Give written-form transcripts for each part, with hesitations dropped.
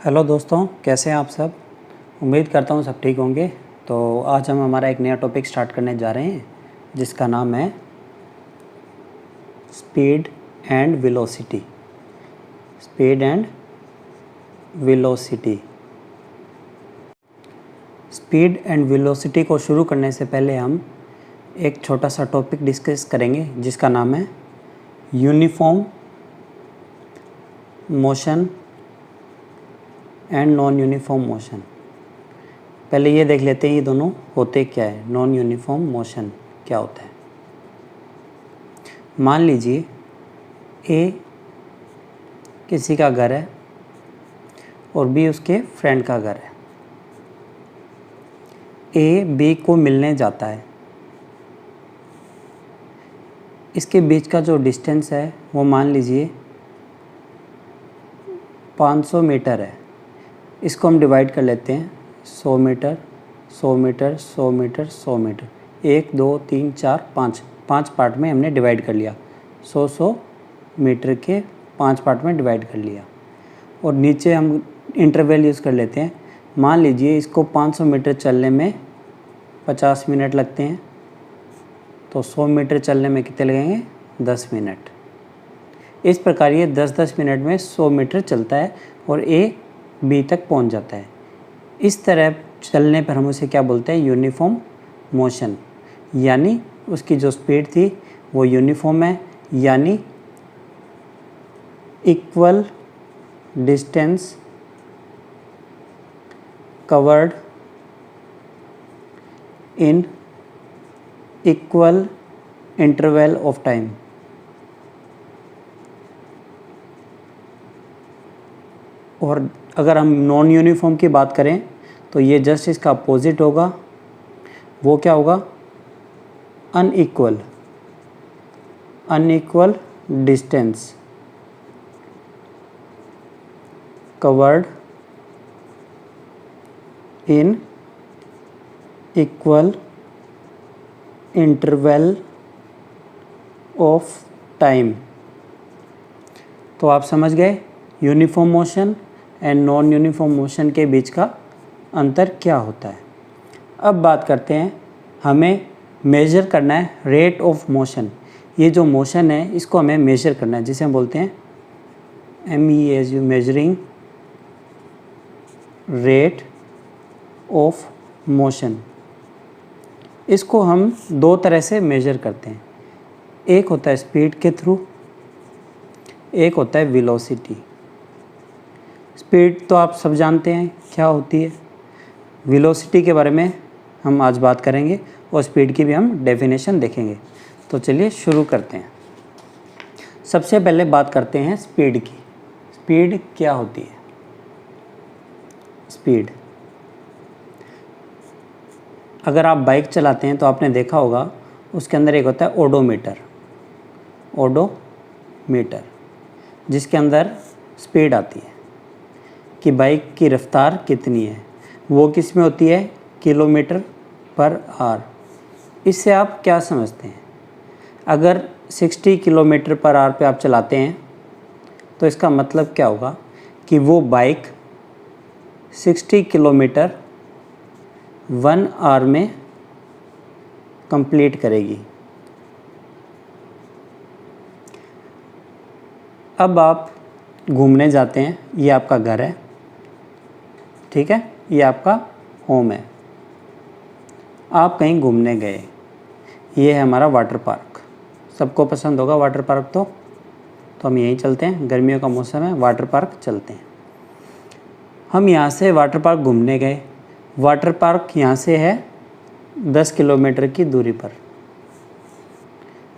Hello दोस्तों, कैसे हैं आप सब। उम्मीद करता हूँ सब ठीक होंगे। तो आज हम हमारा एक नया टॉपिक स्टार्ट करने जा रहे हैं जिसका नाम है speed and velocity. Speed and velocity. Speed and velocity को शुरू करने से पहले हम एक छोटा सा टॉपिक डिस्कस करेंगे जिसका नाम है uniform motion and non uniform motion. पहले ये देख लेते हैं ये दोनों होते क्या है। नॉन यूनिफॉर्म मोशन क्या होता है। मान लीजिए ए किसी का घर है और बी उसके फ्रेंड का घर है। ए बी को मिलने जाता है। इसके बीच का जो डिस्टेंस है वो मान लीजिए 500 मीटर है। इसको हम डिवाइड कर लेते हैं 100 metre 100 metre 100 metre 100 metre 1 2 3 4 5 part में हमने डिवाइड कर लिया। 100 मीटर के 5 पार्ट में डिवाइड कर लिया। और नीचे हम इंटरवल यूज़ कर लेते हैं। मान लीजिए इसको 500 मीटर चलने में 50 मिनट लगते हैं, तो 100 मीटर चलने में कितने लगेंगे? 10 मिनट। इस प्रकार ये 10-10 मिनट में 100 मीटर चलता है और ए बी तक पहुंच जाता है। इस तरह चलने पर हम उसे क्या बोलते हैं? Uniform motion. यानी उसकी जो स्पीड थी वो यूनिफॉर्म है, यानी equal distance covered in equal interval of time. और अगर हम नॉन यूनिफॉर्म की बात करें तो ये जस्ट इसका अपोजिट होगा। वो क्या होगा? Unequal distance covered in equal interval of time. तो आप समझ गए uniform motion and non uniform motion के बीच का अंतर क्या होता है। अब बात करते हैं, हमें मेजर करना है रेट ऑफ मोशन। ये जो मोशन है इसको हमें मेजर करना है, जिसे हम बोलते हैं MEAS, measuring rate of motion. इसको हम दो तरह से मेजर करते हैं। एक होता है स्पीड के थ्रू, एक होता है वेलोसिटी। स्पीड तो आप सब जानते हैं क्या होती है। वेलोसिटी के बारे में हम आज बात करेंगे और स्पीड की भी हम डेफिनेशन देखेंगे। तो चलिए शुरू करते हैं। सबसे पहले बात करते हैं स्पीड की। स्पीड क्या होती है? स्पीड, अगर आप बाइक चलाते हैं तो आपने देखा होगा उसके अंदर एक होता है ओडोमीटर, जिसके अंदर स्पीड आती है कि बाइक की रफ्तार कितनी है। वो किस में होती है? Kilometre per hour. इससे आप क्या समझते हैं? अगर 60 किलोमीटर पर आवर पे आप चलाते हैं तो इसका मतलब क्या होगा कि वो बाइक 60 किलोमीटर 1 आवर में कंप्लीट करेगी। अब आप घूमने जाते हैं, ये आपका घर है, ठीक है, ये आपका होम है। आप कहीं घूमने गए, ये है हमारा वाटर पार्क। सबको पसंद होगा वाटर पार्क, तो हम यहीं चलते हैं। गर्मियों का मौसम है, वाटर पार्क चलते हैं। हम यहाँ से वाटर पार्क घूमने गए। वाटर पार्क यहाँ से है 10 किलोमीटर की दूरी पर,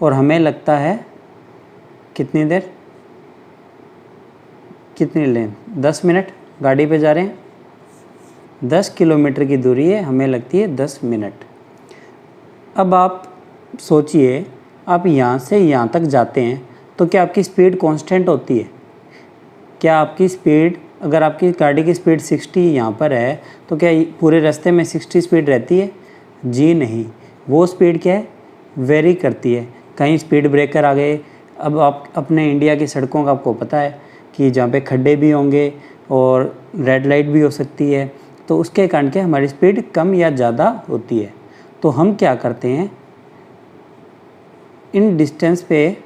और हमें लगता है कितनी देर, कितनी लेन? 10 मिनट गाड़ी पे जा रहे हैं। 10 किलोमीटर की दूरी है, हमें लगती है 10 मिनट। अब आप सोचिए, आप यहाँ से यहाँ तक जाते हैं तो क्या आपकी स्पीड कांस्टेंट होती है? क्या आपकी स्पीड, अगर आपकी गाड़ी की स्पीड 60 यहाँ पर है तो क्या पूरे रास्ते में 60 स्पीड रहती है? जी नहीं। वो स्पीड क्या है? वेरी करती है। कहीं स्पीड ब्रेकर आ गए। अब आप अपने इंडिया की सड़कों का आपको पता है कि जहाँ पे खड्डे भी होंगे और रेड लाइट भी हो सकती है, तो उसके कारण के हमारी स्पीड कम या ज़्यादा होती है। तो हम क्या करते हैं, इन डिस्टेंस पे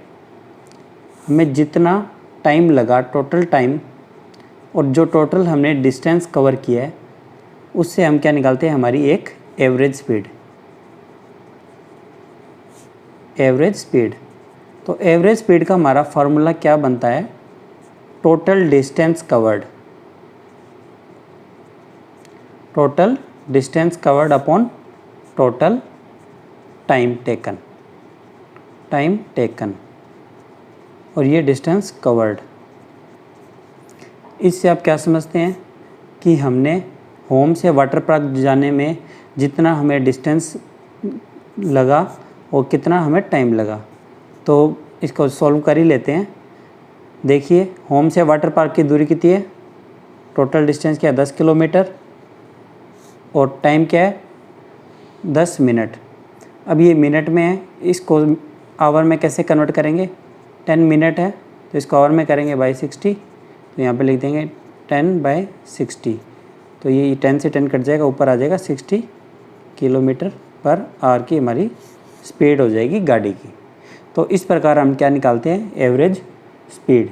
हमें जितना टाइम लगा, टोटल टाइम, और जो टोटल हमने डिस्टेंस कवर किया है, उससे हम क्या निकालते हैं, हमारी एक एवरेज स्पीड। एवरेज स्पीड, तो एवरेज स्पीड का हमारा फार्मूला क्या बनता है, total distance covered, total distance covered upon total time taken, time taken, और ये डिस्टेंस कवर्ड। इससे आप क्या समझते हैं कि हमने होम से वाटर पार्क जाने में जितना हमें डिस्टेंस लगा और कितना हमें टाइम लगा। तो इसको सॉल्व कर ही लेते हैं। देखिए, होम से वाटर पार्क की दूरी कितनी है, टोटल डिस्टेंस क्या है, 10 किलोमीटर, और टाइम क्या है, 10 मिनट। अब ये मिनट में है, इसको आवर में कैसे कन्वर्ट करेंगे, 10 मिनट है तो इसको आवर में करेंगे बाई 60, तो यहाँ पे लिख देंगे 10/60। तो ये 10 से 10 कट जाएगा, ऊपर आ जाएगा 60 किलोमीटर पर आवर की हमारी स्पीड हो जाएगी गाड़ी की। तो इस प्रकार हम क्या निकालते हैं, एवरेज स्पीड।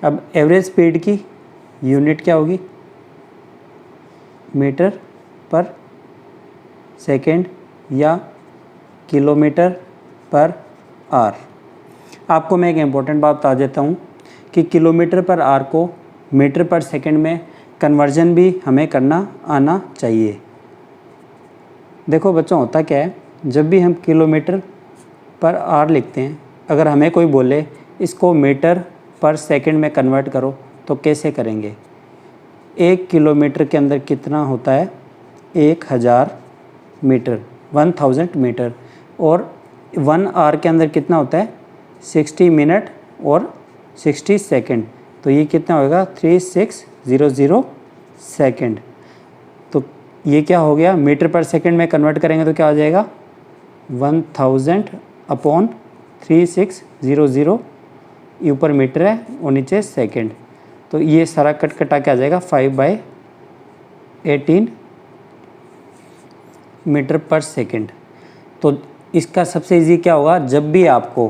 अब एवरेज स्पीड की यूनिट क्या होगी, मीटर पर सेकेंड या किलोमीटर पर आवर। आपको मैं एक इम्पोर्टेंट बात बता देता हूँ कि किलोमीटर पर आवर को मीटर पर सेकंड में कन्वर्जन भी हमें करना आना चाहिए। देखो बच्चों, होता क्या है, जब भी हम किलोमीटर पर आवर लिखते हैं, अगर हमें कोई बोले इसको मीटर पर सेकंड में कन्वर्ट करो, तो कैसे करेंगे। 1 किलोमीटर के अंदर कितना होता है, 1000 मीटर, 1000 मीटर, और 1 आवर के अंदर कितना होता है, 60 मिनट और 60 सेकंड। तो ये कितना होगा, 3600 सेकंड। तो ये क्या हो गया, मीटर पर सेकंड में कन्वर्ट करेंगे तो क्या हो जाएगा, 1000 अपॉन 3600, ये ऊपर मीटर है और नीचे सेकंड। तो ये सारा कट कटा के आ जाएगा 5/18 मीटर पर सेकंड। तो इसका सबसे इजी क्या होगा, जब भी आपको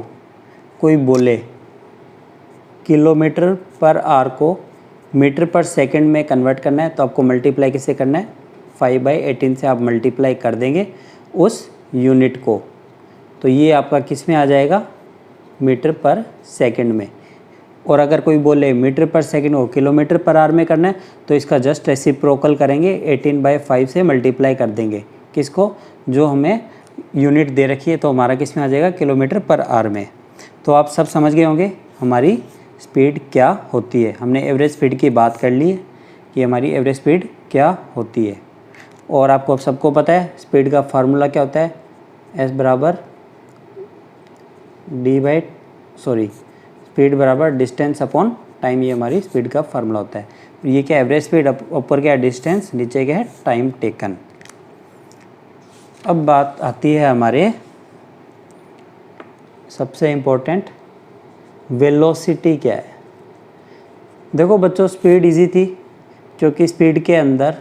कोई बोले किलोमीटर पर आवर को मीटर पर सेकंड में कन्वर्ट करना है, तो आपको मल्टीप्लाई किससे करना है, 5/18 से आप मल्टीप्लाई कर देंगे उस यूनिट को। तो ये आपका किस में आ जाएगा, मीटर पर सेकंड में। और अगर कोई बोले मीटर पर सेकंड को किलोमीटर पर आवर में करना है, तो इसका जस्ट रेसिप्रोकल करेंगे, 18/5 से मल्टीप्लाई कर देंगे किसको, जो हमें यूनिट दे रखी है, तो हमारा किस में आ जाएगा, किलोमीटर पर आवर में। तो आप सब समझ गए होंगे हमारी स्पीड क्या होती है। हमने एवरेज स्पीड की बात कर ली है कि हमारी एवरेज स्पीड क्या होती है। और आपको अब सबको पता है स्पीड का फार्मूला क्या होता है, S बराबर स्पीड बराबर डिस्टेंस अपॉन टाइम, ये हमारी स्पीड का फार्मूला होता है। ये क्या, एवरेज स्पीड, ऊपर क्या है डिस्टेंस, नीचे क्या है टाइम टेकन। अब बात आती है हमारे सबसे इम्पोर्टेंट, वेलोसिटी क्या है। देखो बच्चों, स्पीड इजी थी क्योंकि स्पीड के अंदर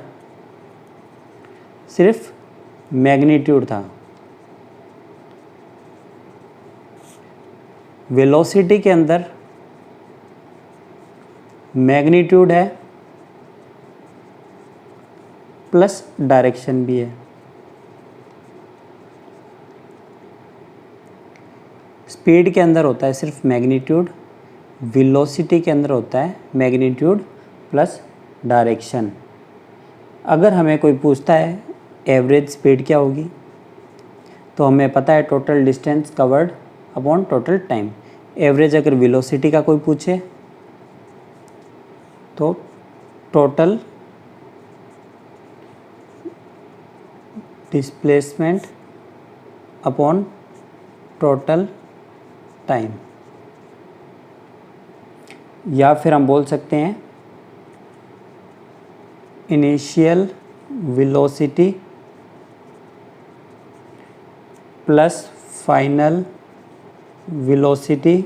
सिर्फ मैग्नीट्यूड था। वेलोसिटी के अंदर मैग्नीट्यूड है प्लस डायरेक्शन भी है। स्पीड के अंदर होता है सिर्फ मैग्नीट्यूड, वेलोसिटी के अंदर होता है मैग्नीट्यूड प्लस डायरेक्शन। अगर हमें कोई पूछता है एवरेज स्पीड क्या होगी, तो हमें पता है total distance covered upon total time. Average अगर वेलोसिटी का कोई पूछे तो total displacement upon total time, या फिर हम बोल सकते हैं initial velocity plus final velocity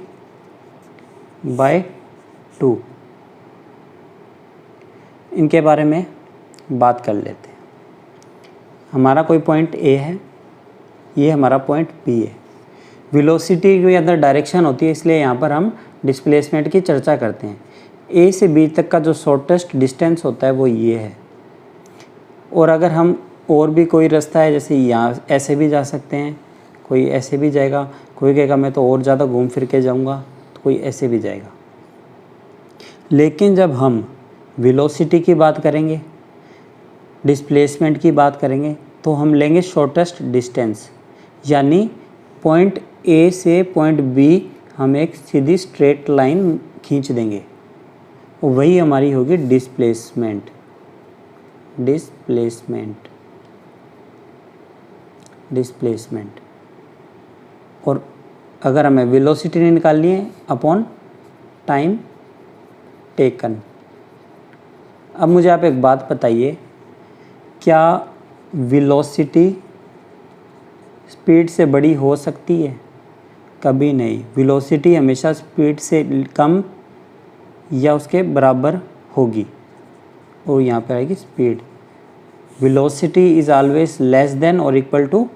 bye 2। इनके बारे में बात कर लेते हैं। हमारा कोई पॉइंट ए है, ये हमारा पॉइंट बी है। वेलोसिटी के अंदर डायरेक्शन होती है, इसलिए यहाँ पर हम डिस्प्लेसमेंट की चर्चा करते हैं। ए से बी तक का जो शॉर्टेस्ट डिस्टेंस होता है वो ये है। और अगर हम और भी कोई रास्ता है, जैसे यहाँ ऐसे भी जा सकते हैं, कोई ऐसे भी जाएगा, कोई कहेगा मैं तो और ज़्यादा घूम फिर के जाऊँगा, तो कोई ऐसे भी जाएगा। लेकिन जब हम वेलोसिटी की बात करेंगे, डिस्प्लेसमेंट की बात करेंगे, तो हम लेंगे शॉर्टेस्ट डिस्टेंस, यानी पॉइंट ए से पॉइंट बी हम एक सीधी स्ट्रेट लाइन खींच देंगे, और वही हमारी होगी डिस्प्लेसमेंट। और अगर हमें वेलोसिटी नहीं निकालनी है अपॉन टाइम टेकन। अब मुझे आप एक बात बताइए, क्या वेलोसिटी स्पीड से बड़ी हो सकती है? कभी नहीं। वेलोसिटी हमेशा स्पीड से कम या उसके बराबर होगी, और यहाँ पे आएगी speed. Velocity is always less than और इक्वल टू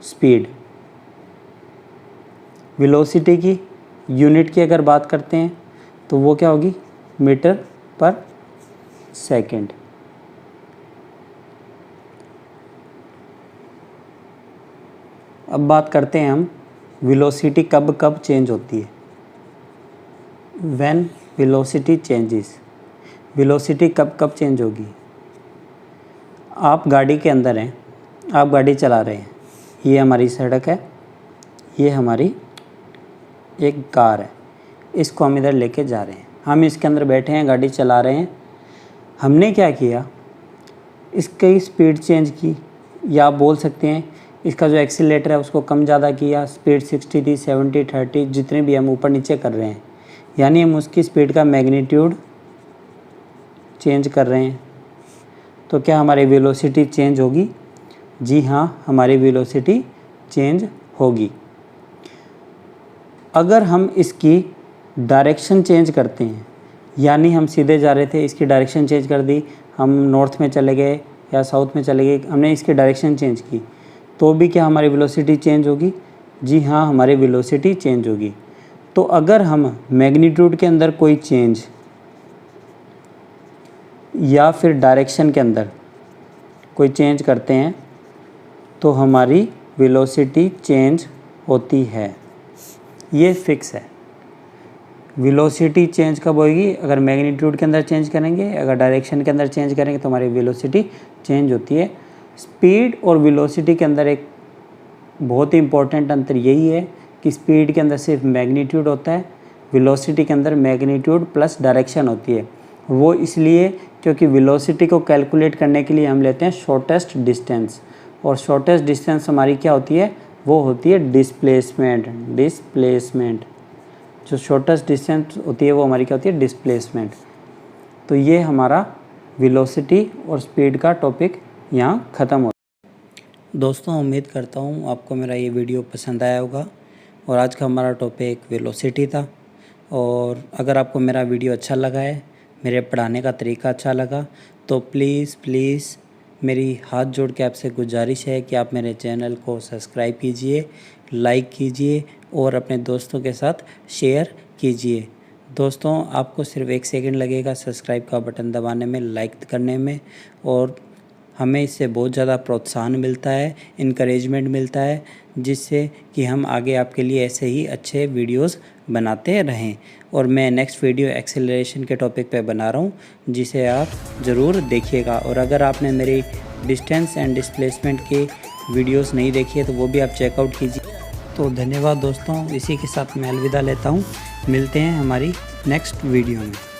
स्पीड। वेलोसिटी की यूनिट की अगर बात करते हैं तो वो क्या होगी? मीटर पर सेकेंड। अब बात करते हैं हम वेलोसिटी कब कब चेंज होती है। व्हेन वेलोसिटी चेंजेस, वेलोसिटी कब कब चेंज होगी? आप गाड़ी के अंदर हैं, आप गाड़ी चला रहे हैं, ये हमारी सड़क है, ये हमारी एक कार है, इसको हम इधर लेके जा रहे हैं, हम इसके अंदर बैठे हैं, गाड़ी चला रहे हैं। हमने क्या किया? इसकी स्पीड चेंज की, या आप बोल सकते हैं इसका जो एक्सीलेटर है उसको कम ज़्यादा किया, स्पीड 60 थी, 70, 30, जितने भी हम ऊपर नीचे कर रहे हैं, यानी हम उसकी स्पीड का मैग्नीट्यूड चेंज कर रहे हैं। तो क्या हमारी वेलोसिटी चेंज होगी? जी हाँ, हमारी वेलोसिटी चेंज होगी। अगर हम इसकी डायरेक्शन चेंज करते हैं, यानी हम सीधे जा रहे थे, इसकी डायरेक्शन चेंज कर दी, हम नॉर्थ में चले गए या साउथ में चले गए, हमने इसकी डायरेक्शन चेंज की, तो भी क्या हमारी वेलोसिटी चेंज होगी? जी हाँ, हमारी वेलोसिटी चेंज होगी। तो अगर हम मैग्नीट्यूड के अंदर कोई चेंज या फिर डायरेक्शन के अंदर कोई चेंज करते हैं तो हमारी वेलोसिटी चेंज होती है, ये फिक्स है। वेलोसिटी चेंज कब होगी? अगर मैग्नीट्यूड के अंदर चेंज करेंगे, अगर डायरेक्शन के अंदर चेंज करेंगे तो हमारी वेलोसिटी चेंज होती है। स्पीड और वेलोसिटी के अंदर एक बहुत ही इम्पोर्टेंट अंतर यही है कि स्पीड के अंदर सिर्फ मैग्नीट्यूड होता है, वेलोसिटी के अंदर मैग्नीट्यूड प्लस डायरेक्शन होती है। वो इसलिए क्योंकि वेलोसिटी को कैलकुलेट करने के लिए हम लेते हैं शॉर्टेस्ट डिस्टेंस, और शॉर्टेस्ट डिस्टेंस हमारी क्या होती है? वो होती है डिस्प्लेसमेंट। जो शॉर्टेस्ट डिस्टेंस होती है वो हमारी क्या होती है? डिस्प्लेसमेंट। तो ये हमारा वेलोसिटी और स्पीड का टॉपिक यहाँ ख़त्म होता है। दोस्तों, उम्मीद करता हूँ आपको मेरा ये वीडियो पसंद आया होगा, और आज का हमारा टॉपिक वेलोसिटी था। और अगर आपको मेरा वीडियो अच्छा लगा है, मेरे पढ़ाने का तरीका अच्छा लगा, तो प्लीज़ मेरी हाथ जोड़ के आपसे गुजारिश है कि आप मेरे चैनल को सब्सक्राइब कीजिए, लाइक कीजिए और अपने दोस्तों के साथ शेयर कीजिए। दोस्तों, आपको सिर्फ 1 सेकंड लगेगा सब्सक्राइब का बटन दबाने में, लाइक करने में, और हमें इससे बहुत ज़्यादा प्रोत्साहन मिलता है, इनकरेजमेंट मिलता है, जिससे कि हम आगे आपके लिए ऐसे ही अच्छे वीडियोस बनाते रहें। और मैं नेक्स्ट वीडियो एक्सेलरेशन के टॉपिक पे बना रहा हूँ, जिसे आप ज़रूर देखिएगा। और अगर आपने मेरी डिस्टेंस एंड डिस्प्लेसमेंट के वीडियोस नहीं देखी है तो वो भी आप चेकआउट कीजिए। तो धन्यवाद दोस्तों, इसी के साथ मैं अलविदा लेता हूँ। मिलते हैं हमारी नेक्स्ट वीडियो में।